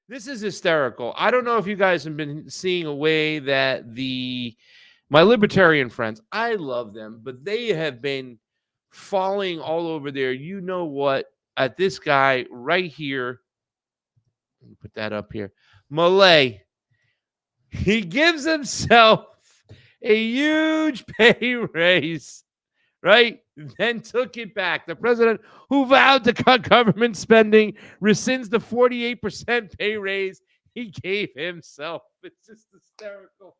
This is hysterical. I don't know if you guys have been seeing a way that my libertarian friends, I love them, but they have been falling all over there. You know what? At this guy right here, let me put that up here. Milei, he gives himself a huge pay raise, right? Then took it back. The president who vowed to cut government spending rescinds the 48% pay raise he gave himself. It's just hysterical.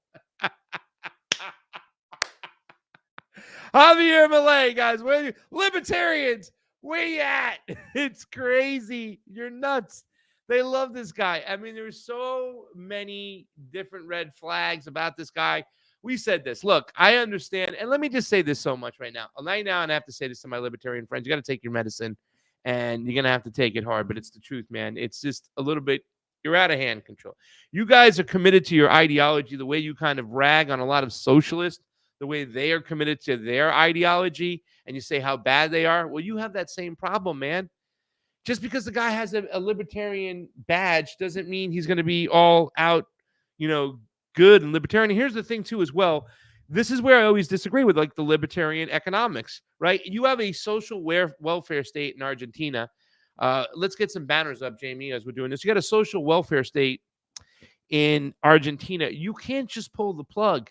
Javier Milei, guys, where you? Libertarians, where you at? It's crazy. You're nuts. They love this guy. I mean, there's so many different red flags about this guy. We said this. Look, I understand. And let me just say this so much right now. Right now, and I have to say this to my libertarian friends. You got to take your medicine and you're going to have to take it hard. But it's the truth, man. It's just a little bit, you're out of hand control. You guys are committed to your ideology the way you kind of rag on a lot of socialists, the way they are committed to their ideology, and you say how bad they are. Well, you have that same problem, man. Just because the guy has a libertarian badge doesn't mean he's going to be all out, good and libertarian. And here's the thing, too, as well. This is where I always disagree with, like, the libertarian economics, right? You have a social welfare state in Argentina. Let's get some banners up, Jamie, as we're doing this. You got a social welfare state in Argentina. You can't just pull the plug.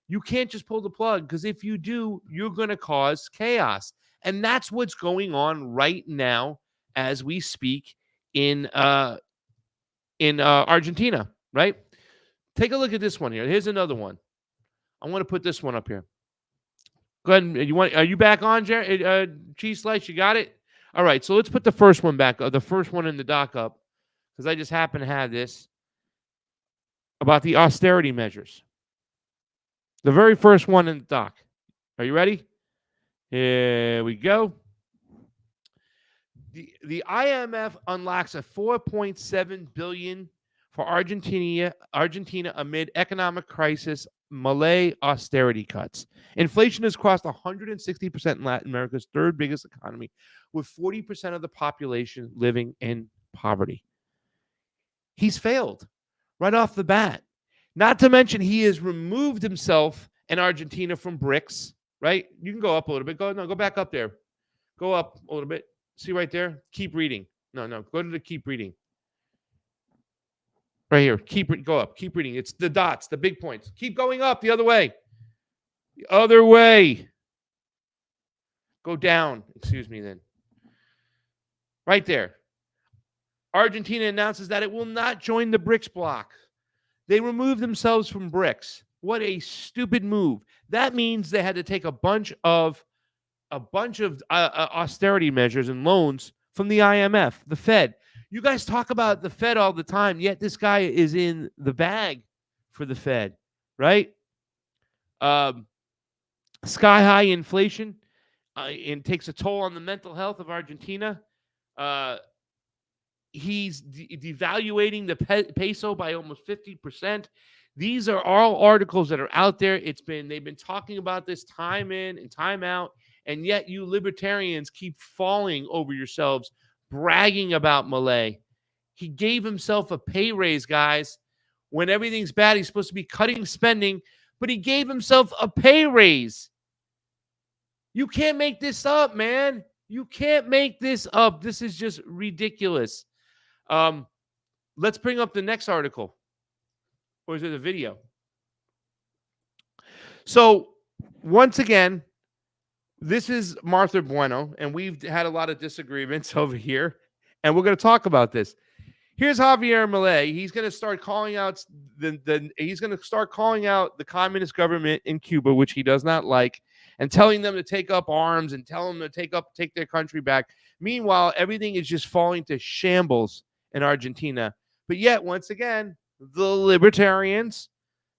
You can't just pull the plug, because if you do, you're going to cause chaos. And that's what's going on right now as we speak in Argentina, right? Take a look at this one here. Here's another one. I want to put this one up here. Go ahead. Are you back on, Cheese Slice? You got it? All right. So let's put the first one back, the first one in the doc up, because I just happen to have this about the austerity measures. The very first one in the doc. Are you ready? Here we go. The IMF unlocks a $4.7 billion for Argentina amid economic crisis. Milei austerity cuts. Inflation has crossed 160% in Latin America's third biggest economy, with 40% of the population living in poverty. He's failed right off the bat. Not to mention, he has removed himself and Argentina from BRICS, right? You can go up a little bit. Go back up there. Go up a little bit. See right there? Keep reading. No. Go to the keep reading. Right here. Go up. Keep reading. It's the dots, the big points. Keep going up the other way. The other way. Go down. Excuse me then. Right there. Argentina announces that it will not join the BRICS bloc. They removed themselves from BRICS. What a stupid move. That means they had to take a bunch of austerity measures and loans from the IMF, the Fed. You guys talk about the Fed all the time, yet this guy is in the bag for the Fed, right? Sky high inflation and takes a toll on the mental health of Argentina. He's devaluating the peso by almost 50%. These are all articles that are out there. They've been talking about this time in and time out, and yet you libertarians keep falling over yourselves, bragging about Milei. He gave himself a pay raise, guys. When everything's bad, he's supposed to be cutting spending, but he gave himself a pay raise. You can't make this up, man. You can't make this up. This is just ridiculous. Let's bring up the next article. Or is it a video? So, once again, this is Martha Bueno, and we've had a lot of disagreements over here, and we're going to talk about this. Here's Javier Milei. He's going to start calling out the communist government in Cuba, which he does not like, and telling them to take up arms and tell them to take their country back. Meanwhile, everything is just falling to shambles in Argentina. But yet, once again, the libertarians.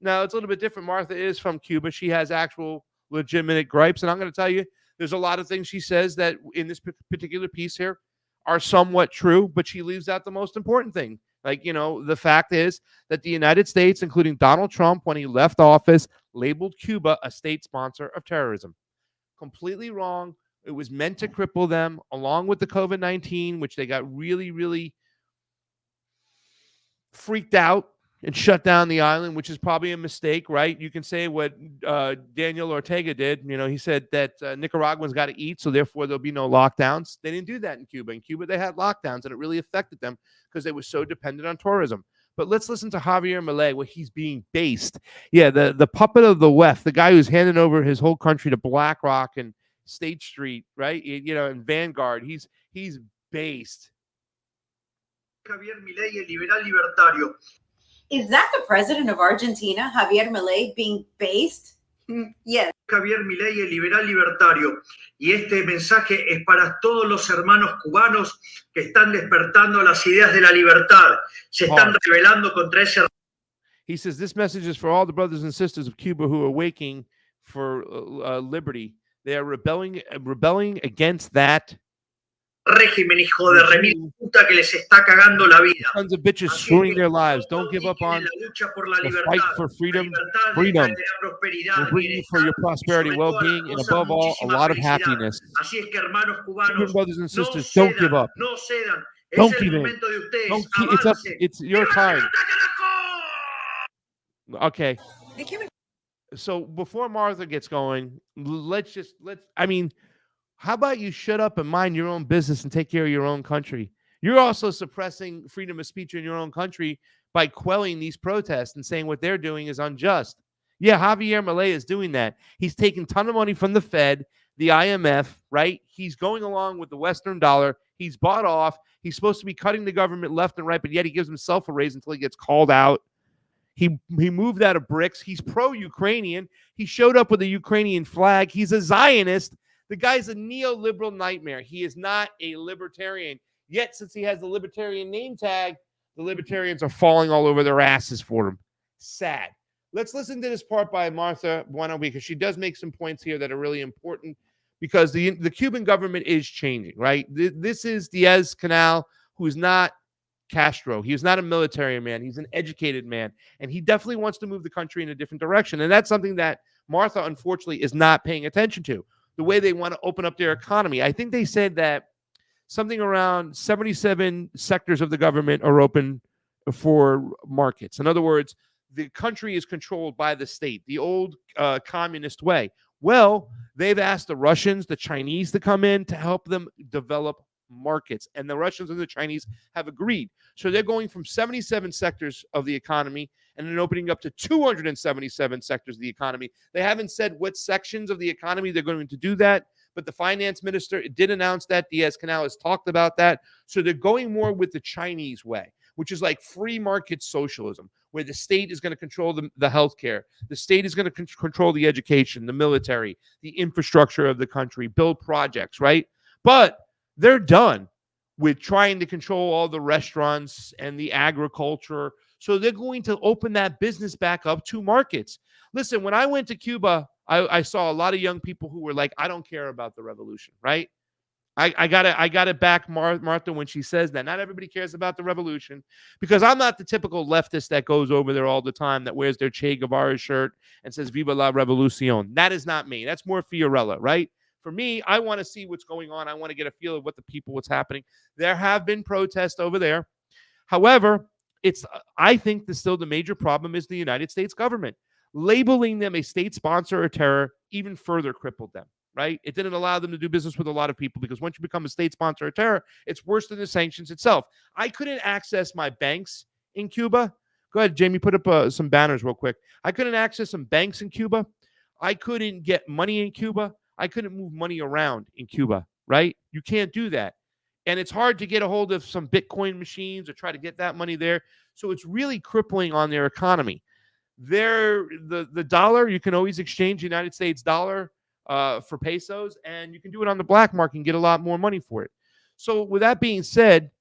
Now, it's a little bit different. Martha is from Cuba. She has actual legitimate gripes. And I'm going to tell you, there's a lot of things she says that in this particular piece here are somewhat true, but she leaves out the most important thing. Like, the fact is that the United States, including Donald Trump, when he left office, labeled Cuba a state sponsor of terrorism. Completely wrong. It was meant to cripple them, along with the COVID-19, which they got really, really freaked out and shut down the island, which is probably a mistake, right? You can say what Daniel Ortega did. He said that Nicaraguans got to eat, so therefore there'll be no lockdowns. They didn't do that in Cuba. In Cuba, they had lockdowns, and it really affected them because they were so dependent on tourism. But let's listen to Javier Milei, where he's being based. Yeah, the puppet of the left, the guy who's handing over his whole country to BlackRock and State Street, right? And Vanguard. He's based. Javier Milei, el liberal libertario. Is that the president of Argentina, Javier Milei, being based? Yes. Javier Milei, el liberal libertario. Y este mensaje es para todos los hermanos cubanos que están despertando las ideas de la libertad. Se están rebelando contra ese. He says this message is for all the brothers and sisters of Cuba who are waking for liberty. They are rebelling against that régimen, hijo de remil puta, que les está cagando la vida. Tons of bitches screwing their lives. Don't give up on the fight for freedom. Freedom will bring you for your prosperity, well-being, and above all, a lot of happiness. Cuban brothers and sisters, don't give up. Don't give in. It's your time. Okay. So before Martha gets going, how about you shut up and mind your own business and take care of your own country? You're also suppressing freedom of speech in your own country by quelling these protests and saying what they're doing is unjust. Yeah, Javier Milei is doing that. He's taking a ton of money from the Fed, the IMF, right? He's going along with the Western dollar. He's bought off. He's supposed to be cutting the government left and right, but yet he gives himself a raise until he gets called out. He moved out of BRICS. He's pro-Ukrainian. He showed up with a Ukrainian flag. He's a Zionist. The guy's a neoliberal nightmare. He is not a libertarian. Yet, since he has the libertarian name tag, the libertarians are falling all over their asses for him. Sad. Let's listen to this part by Martha Bueno, because she does make some points here that are really important, because the Cuban government is changing, right? This is Diaz-Canel, who's not Castro. He is not a military man. He's an educated man, and he definitely wants to move the country in a different direction, and that's something that Martha, unfortunately, is not paying attention to. The way they want to open up their economy. I think they said that something around 77 sectors of the government are open for markets. In other words, the country is controlled by the state, the old communist way. Well, they've asked the Russians, the Chinese to come in to help them develop markets. And the Russians and the Chinese have agreed. So they're going from 77 sectors of the economy and then opening up to 277 sectors of the economy. They haven't said what sections of the economy they're going to do that, but the finance minister did announce that. Diaz-Canel has talked about that. So they're going more with the Chinese way, which is like free market socialism, where the state is going to control the healthcare. The state is going to control the education, the military, the infrastructure of the country, build projects, right? But they're done with trying to control all the restaurants and the agriculture. So they're going to open that business back up to markets. Listen, when I went to Cuba, I saw a lot of young people who were like, I don't care about the revolution, right? I gotta back Martha when she says that. Not everybody cares about the revolution, because I'm not the typical leftist that goes over there all the time, that wears their Che Guevara shirt and says Viva la Revolucion. That is not me. That's more Fiorella, right? For me, I want to see what's going on. I want to get a feel of what's happening. There have been protests over there. However, I think still the major problem is the United States government. Labeling them a state sponsor of terror even further crippled them, right? It didn't allow them to do business with a lot of people, because once you become a state sponsor of terror, it's worse than the sanctions itself. I couldn't access my banks in Cuba. Go ahead, Jamie, put up some banners real quick. I couldn't access some banks in Cuba. I couldn't get money in Cuba. I couldn't move money around in Cuba, right? You can't do that. And it's hard to get a hold of some Bitcoin machines or try to get that money there. So it's really crippling on their economy. The dollar, you can always exchange the United States dollar for pesos, and you can do it on the black market and get a lot more money for it. So with that being said,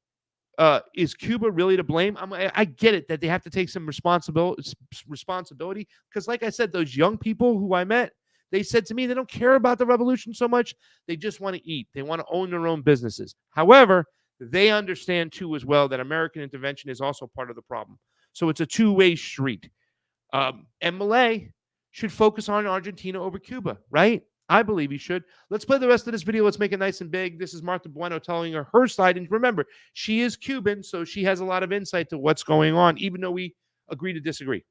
is Cuba really to blame? I get it that they have to take some responsibility, because like I said, those young people who I met, they said to me they don't care about the revolution so much. They just want to eat. They want to own their own businesses. However, they understand too as well that American intervention is also part of the problem. So it's a two-way street. And Milei should focus on Argentina over Cuba, right? I believe he should. Let's play the rest of this video. Let's make it nice and big. This is Martha Bueno telling her side. And remember, she is Cuban, so she has a lot of insight to what's going on, even though we agree to disagree.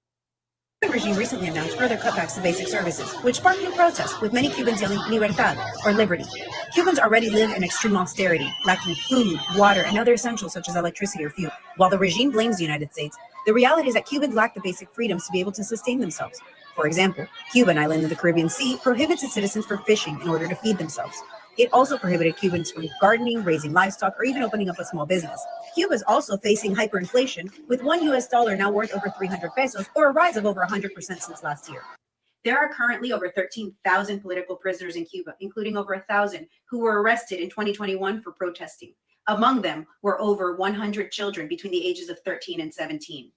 The regime recently announced further cutbacks to basic services, which sparked new protests, with many Cubans yelling libertad, or liberty. Cubans already live in extreme austerity, lacking food, water, and other essentials such as electricity or fuel. While the regime blames the United States, the reality is that Cubans lack the basic freedoms to be able to sustain themselves. For example, Cuba, an island in the Caribbean Sea, prohibits its citizens from fishing in order to feed themselves. It also prohibited Cubans from gardening, raising livestock, or even opening up a small business. Cuba is also facing hyperinflation, with $1 now worth over 300 pesos, or a rise of over 100% since last year. There are currently over 13,000 political prisoners in Cuba, including over 1,000 who were arrested in 2021 for protesting. Among them were over 100 children between the ages of 13 and 17.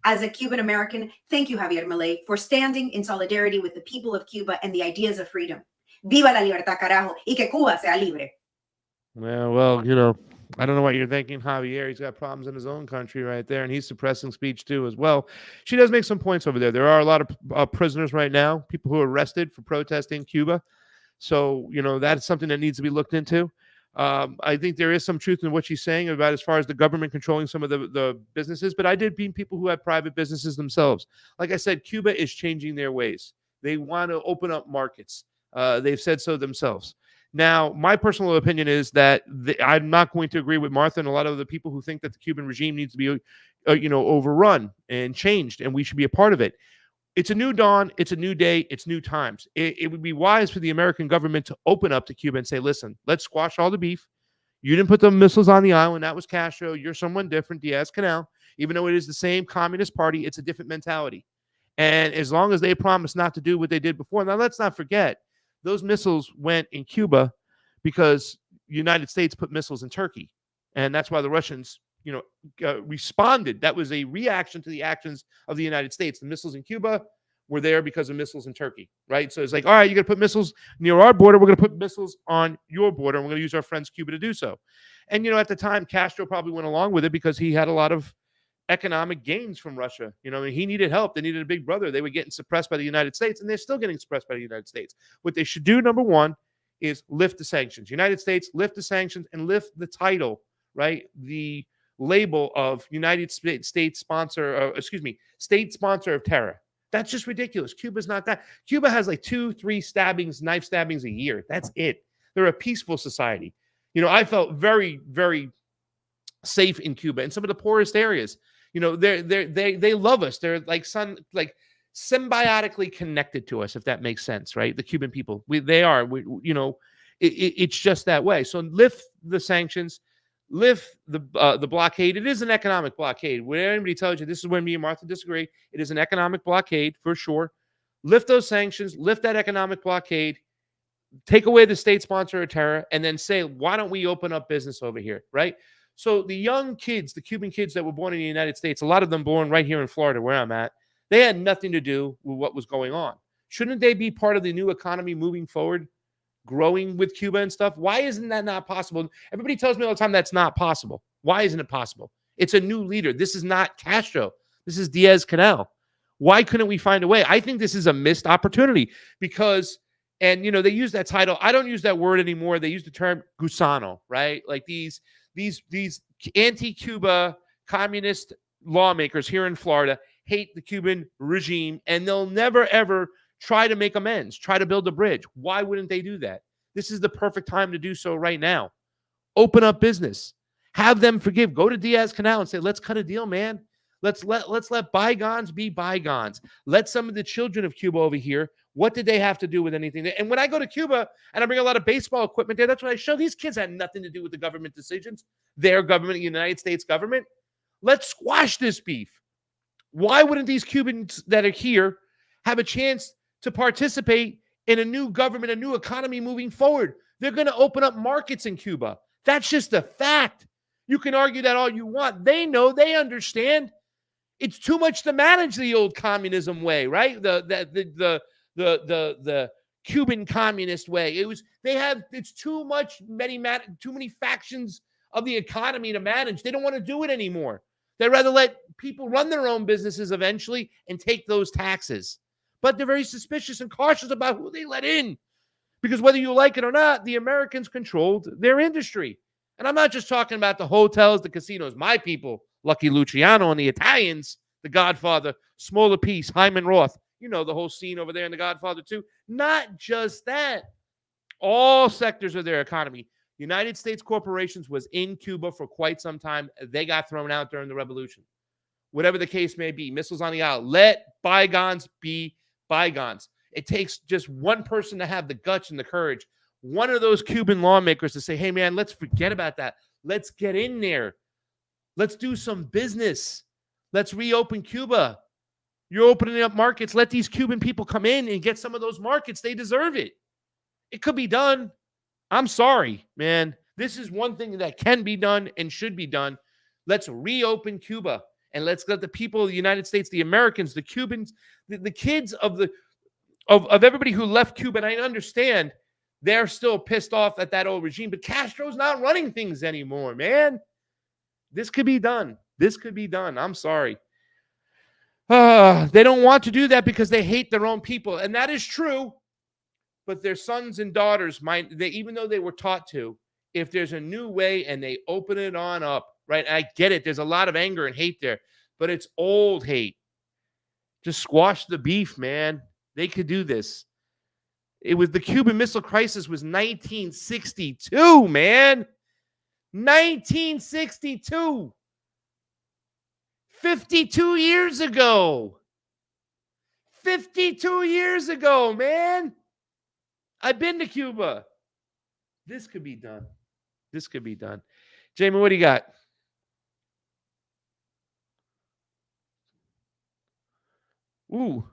As a Cuban American, thank you, Javier Milei, for standing in solidarity with the people of Cuba and the ideas of freedom. Viva la libertad, carajo, y que Cuba sea libre. Well, I don't know what you're thinking, Javier. He's got problems in his own country right there, and he's suppressing speech too as well. She does make some points over there. There are a lot of prisoners right now, people who are arrested for protesting Cuba. So, that's something that needs to be looked into. I think there is some truth in what she's saying about as far as the government controlling some of the businesses, but I did meet people who have private businesses themselves. Like I said, Cuba is changing their ways. They want to open up markets. They've said so themselves. Now, my personal opinion is that I'm not going to agree with Martha and a lot of the people who think that the Cuban regime needs to be, overrun and changed, and we should be a part of it. It's a new dawn. It's a new day. It's new times. It would be wise for the American government to open up to Cuba and say, listen, let's squash all the beef. You didn't put the missiles on the island. That was Castro. You're someone different, Diaz-Canel. Even though it is the same Communist Party, it's a different mentality. And as long as they promise not to do what they did before, now let's not forget, those missiles went in Cuba because the United States put missiles in Turkey. And that's why the Russians, responded. That was a reaction to the actions of the United States. The missiles in Cuba were there because of missiles in Turkey, right? So it's like, all right, you're going to put missiles near our border. We're going to put missiles on your border. And we're going to use our friends Cuba to do so. And, at the time, Castro probably went along with it because he had a lot of economic gains from Russia. He needed help. They needed a big brother. They were getting suppressed by the United States, and they're still getting suppressed by the United States. What they should do, number one, is lift the sanctions. United States, lift the sanctions and lift the title, right? The label of state sponsor of terror. That's just ridiculous. Cuba's not that. Cuba has like 2-3 knife stabbings a year. That's it. They're a peaceful society. I felt very, very safe in Cuba in some of the poorest areas. They love us. They're like symbiotically connected to us, if that makes sense, right? The Cuban people, it's just that way. So lift the sanctions. Lift the blockade. It is an economic blockade. When anybody tells you, this is where me and Martha disagree, it is an economic blockade for sure. Lift those sanctions, lift that economic blockade, take away the state sponsor of terror, and then say, why don't we open up business over here, right? So the young kids, the Cuban kids that were born in the United States, a lot of them born right here in Florida where I'm at, they had nothing to do with what was going on. Shouldn't they be part of the new economy moving forward? Growing with Cuba and stuff? Why isn't that not possible? Everybody tells me all the time that's not possible. Why isn't it possible? It's a new leader. This is not Castro. This is Diaz-Canel. Why couldn't we find a way? I think this is a missed opportunity because, they use that title. I don't use that word anymore. They use the term gusano, right? Like these anti-Cuba communist lawmakers here in Florida hate the Cuban regime, and they'll never, ever try to make amends, try to build a bridge. Why wouldn't they do that? This is the perfect time to do so right now. Open up business. Have them forgive. Go to Diaz-Canel and say, let's cut a deal, man. Let's let bygones be bygones. Let some of the children of Cuba over here, what did they have to do with anything? And when I go to Cuba and I bring a lot of baseball equipment there, that's what I show. These kids had nothing to do with the government decisions. Their government, the United States government. Let's squash this beef. Why wouldn't these Cubans that are here have a chance to participate in a new government, a new economy moving forward? They're going to open up markets in Cuba. That's just a fact. You can argue that all you want. They know, they understand. It's too much to manage the old communism way, right? The Cuban communist way. It's too many factions of the economy to manage. They don't want to do it anymore. They'd rather let people run their own businesses eventually and take those taxes. But they're very suspicious and cautious about who they let in Because whether you like it or not, the Americans controlled their industry. And I'm not just talking about the hotels, the casinos, my people, Lucky Luciano and the Italians, The Godfather, Smaller Piece, Hyman Roth. You know the whole scene over there in The Godfather too. Not just that. All sectors of their economy. United States corporations was in Cuba for quite some time. They got thrown out during the revolution. Whatever the case may be, missiles on the island. Let bygones be bygones. It takes just one person to have the guts and the courage. One of those Cuban lawmakers to say, hey, man, let's forget about that. Let's get in there. Let's do some business. Let's reopen Cuba. You're opening up markets. Let these Cuban people come in and get some of those markets. They deserve it. It could be done. I'm sorry, man. This is one thing that can be done and should be done. Let's reopen Cuba and let's let the people of the United States, the Americans, the Cubans, the kids of everybody who left Cuba. And I understand they're still pissed off at that old regime, but Castro's not running things anymore, man. This could be done. This could be done. I'm sorry. They don't want to do that because they hate their own people. And that is true. But their sons and daughters might, even though they were taught to, if there's a new way and they open it on up, right? And I get it. There's a lot of anger and hate there, but it's old hate. Just squash the beef, man. They could do this. It was the Cuban Missile Crisis was 1962, man. 1962. 52 years ago. 52 years ago, man. I've been to Cuba. This could be done. This could be done. Jamie, what do you got? Ooh.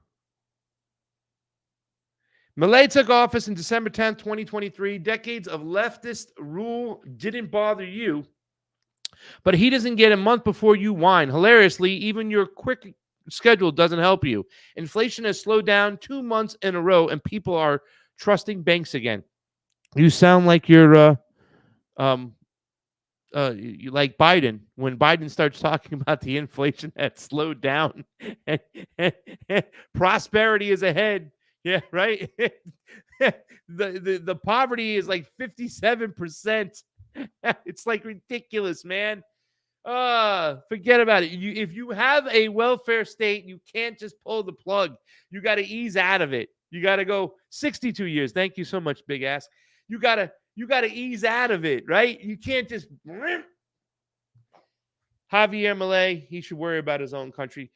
Milei took office in December 10th, 2023. Decades of leftist rule didn't bother you, but he doesn't get a month before you whine. Hilariously, even your quick schedule doesn't help you. Inflation has slowed down 2 months in a row, and people are trusting banks again. You sound like you're you like Biden. When Biden starts talking about the inflation that slowed down and prosperity is ahead. Yeah, right. the poverty is like 57%. It's like ridiculous, man. Forget about it. If you have a welfare state, you can't just pull the plug. You got to ease out of it. You got to go 62 years. Thank you so much, big ass. You got to ease out of it, right? You can't just Javier Milei, he should worry about his own country.